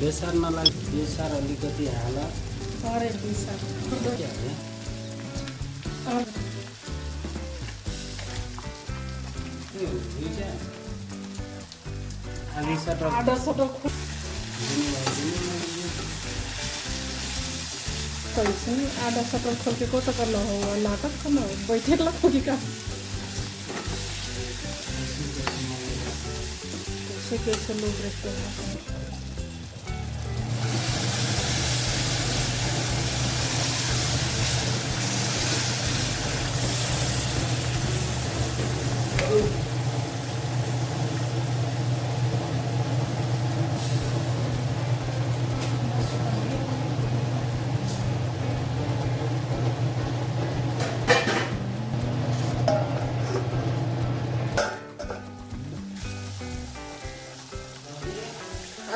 बेसार्नलाई बेसार अलिकति हाल अरे बेसार आधा सटो आधा सटल खोल के को तो करना होगा नाटक करना बैठे लगोगी का कैसे लोग रहते हैं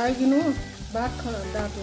आइगिनु भात खाना दाटो